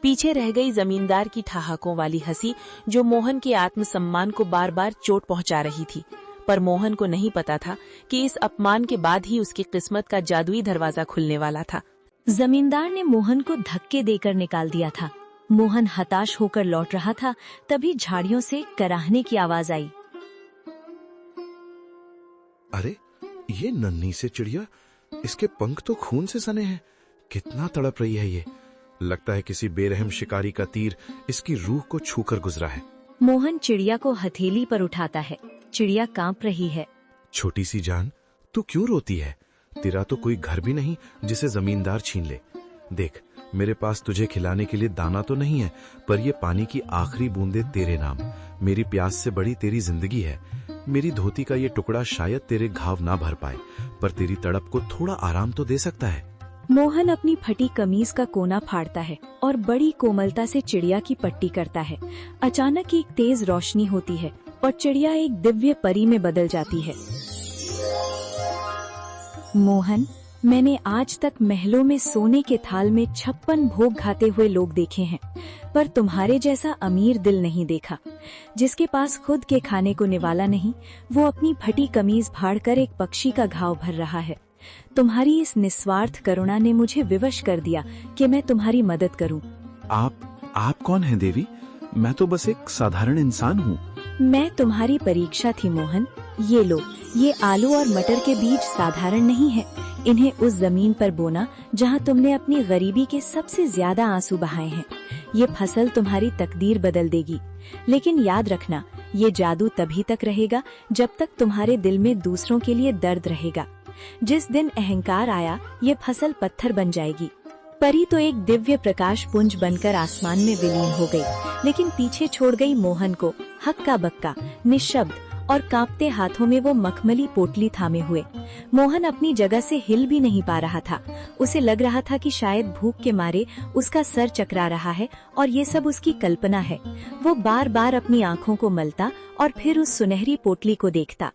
पीछे रह गई जमींदार की ठहाकों वाली हंसी, जो मोहन के आत्मसम्मान को बार बार चोट पहुंचा रही थी। पर मोहन को नहीं पता था कि इस अपमान के बाद ही उसकी किस्मत का जादुई दरवाजा खुलने वाला था। जमींदार ने मोहन को धक्के देकर निकाल दिया था। मोहन हताश होकर लौट रहा था, तभी झाड़ियों से कराहने की आवाज आई। अरे, ये नन्ही से चिड़िया, इसके पंख तो खून से सने हैं। कितना तड़प रही है ये। लगता है किसी बेरहम शिकारी का तीर इसकी रूह को छूकर गुजरा है। मोहन चिड़िया को हथेली पर उठाता है। चिड़िया कांप रही है। छोटी सी जान, तू क्यों रोती है? तेरा तो कोई घर भी नहीं जिसे जमींदार छीन ले। देख, मेरे पास तुझे खिलाने के लिए दाना तो नहीं है, पर ये पानी की आखिरी बूंदे तेरे नाम। मेरी प्यास से बड़ी तेरी जिंदगी है। मेरी धोती का ये टुकड़ा शायद तेरे घाव ना भर पाए, पर तेरी तड़प को थोड़ा आराम तो दे सकता है। मोहन अपनी फटी कमीज का कोना फाड़ता है और बड़ी कोमलता से चिड़िया की पट्टी करता है। अचानक एक तेज रोशनी होती है और चिड़िया एक दिव्य परी में बदल जाती है। मोहन, मैंने आज तक महलों में सोने के थाल में 56 भोग खाते हुए लोग देखे हैं, पर तुम्हारे जैसा अमीर दिल नहीं देखा। जिसके पास खुद के खाने को निवाला नहीं, वो अपनी फटी कमीज फाड़कर एक पक्षी का घाव भर रहा है। तुम्हारी इस निस्वार्थ करुणा ने मुझे विवश कर दिया कि मैं तुम्हारी मदद करूं। आप कौन हैं देवी? मैं तो बस एक साधारण इंसान हूँ। मैं तुम्हारी परीक्षा थी मोहन। ये लो, ये आलू और मटर के बीज साधारण नहीं है। इन्हें उस जमीन पर बोना जहाँ तुमने अपनी गरीबी के सबसे ज्यादा आंसू बहाए हैं। ये फसल तुम्हारी तकदीर बदल देगी। लेकिन याद रखना, ये जादू तभी तक रहेगा जब तक तुम्हारे दिल में दूसरों के लिए दर्द रहेगा। जिस दिन अहंकार आया, ये फसल पत्थर बन जाएगी। परी तो एक दिव्य प्रकाश पुंज बनकर आसमान में विलीन हो गई, लेकिन पीछे छोड़ गई मोहन को हक्का बक्का, निशब्द और कांपते हाथों में वो मखमली पोटली थामे हुए। मोहन अपनी जगह से हिल भी नहीं पा रहा था। उसे लग रहा था कि शायद भूख के मारे उसका सर चकरा रहा है और ये सब उसकी कल्पना है। वो बार बार अपनी आंखों को मलता और फिर उस सुनहरी पोटली को देखता।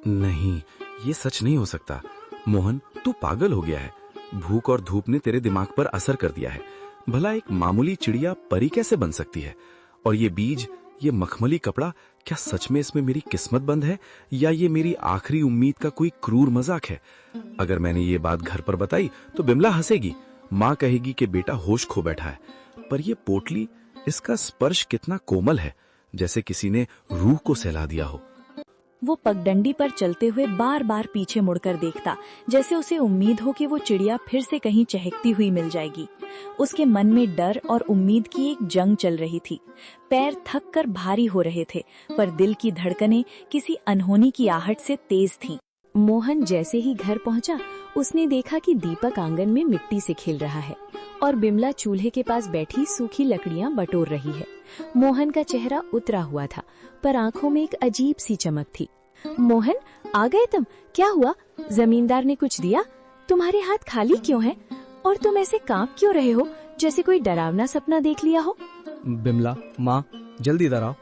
नहीं, ये सच नहीं हो सकता। मोहन, तू पागल हो गया है। भूख और धूप ने तेरे दिमाग पर असर कर दिया है। भला एक मामूली चिड़िया परी कैसे बन सकती है? और ये बीज, ये मखमली कपड़ा, क्या सच में इसमें मेरी किस्मत बंद है, या ये मेरी आखिरी उम्मीद का कोई क्रूर मजाक है? अगर मैंने ये बात घर पर बताई तो बिमला हंसेगी। माँ कहेगी कि बेटा होश खो बैठा है। पर ये पोटली, इसका स्पर्श कितना कोमल है, जैसे किसी ने रूह को सहला दिया हो। वो पगडंडी पर चलते हुए बार बार पीछे मुड़कर देखता, जैसे उसे उम्मीद हो कि वो चिड़िया फिर से कहीं चहकती हुई मिल जाएगी। उसके मन में डर और उम्मीद की एक जंग चल रही थी। पैर थक कर भारी हो रहे थे, पर दिल की धड़कनें किसी अनहोनी की आहट से तेज थीं। मोहन जैसे ही घर पहुंचा, उसने देखा कि दीपक आंगन में मिट्टी से खेल रहा है और बिमला चूल्हे के पास बैठी सूखी लकड़ियां बटोर रही है। मोहन का चेहरा उतरा हुआ था, पर आंखों में एक अजीब सी चमक थी। मोहन, आ गए तुम? क्या हुआ? जमींदार ने कुछ दिया? तुम्हारे हाथ खाली क्यों हैं? और तुम ऐसे कांप क्यों रहे हो, जैसे कोई डरावना सपना देख लिया हो? बिमला, माँ, जल्दी इधर आओ।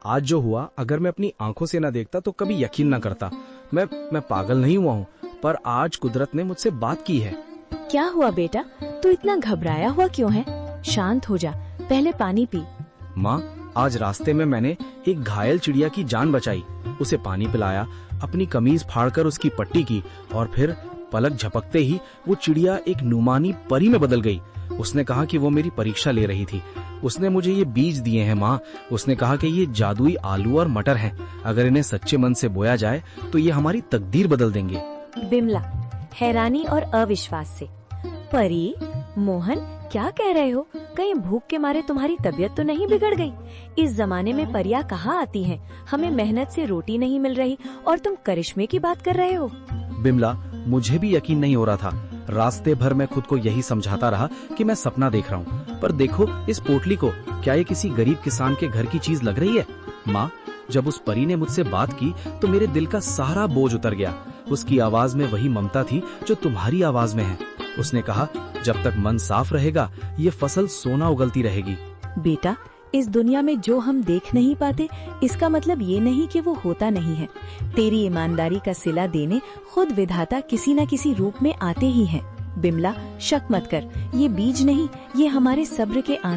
आज जो हुआ, अगर मैं अपनी आंखों से न देखता तो कभी यकीन न करता। मैं पागल नहीं हुआ हूँ, पर आज कुदरत ने मुझसे बात की है। क्या हुआ बेटा? तू इतना घबराया हुआ क्यों है? शांत हो जा, पहले पानी पी। माँ, आज रास्ते में मैंने एक घायल चिड़िया की जान बचाई। उसे पानी पिलाया, अपनी कमीज फाड़कर उसकी पट्टी की, और फिर पलक झपकते ही वो चिड़िया एक नुमानी परी में बदल गई। उसने कहा कि वो मेरी परीक्षा ले रही थी। उसने मुझे ये बीज दिए हैं माँ। उसने कहा कि ये जादुई आलू और मटर हैं। अगर इन्हें सच्चे मन से बोया जाए तो ये हमारी तकदीर बदल देंगे। बिमला हैरानी और अविश्वास से, परी? मोहन, क्या कह रहे हो? कहीं भूख के मारे तुम्हारी तबीयत तो नहीं बिगड़ गई? इस जमाने में परियां कहाँ आती हैं? हमें मेहनत से रोटी नहीं मिल रही और तुम करिश्मे की बात कर रहे हो? बिमला, मुझे भी यकीन नहीं हो रहा था। रास्ते भर मैं खुद को यही समझाता रहा कि मैं सपना देख रहा हूँ। पर देखो इस पोटली को, क्या ये किसी गरीब किसान के घर की चीज लग रही है? माँ, जब उस परी ने मुझसे बात की तो मेरे दिल का सारा बोझ उतर गया। उसकी आवाज में वही ममता थी जो तुम्हारी आवाज में है। उसने कहा, जब तक मन साफ रहेगा ये फसल सोना उगलती रहेगी। बेटा, इस दुनिया में जो हम देख नहीं पाते, इसका मतलब ये नहीं कि वो होता नहीं है। तेरी ईमानदारी का सिला देने खुद विधाता किसी न किसी रूप में आते ही हैं। बिमला, शक मत कर, ये बीज नहीं, ये हमारे सब्र के आंसू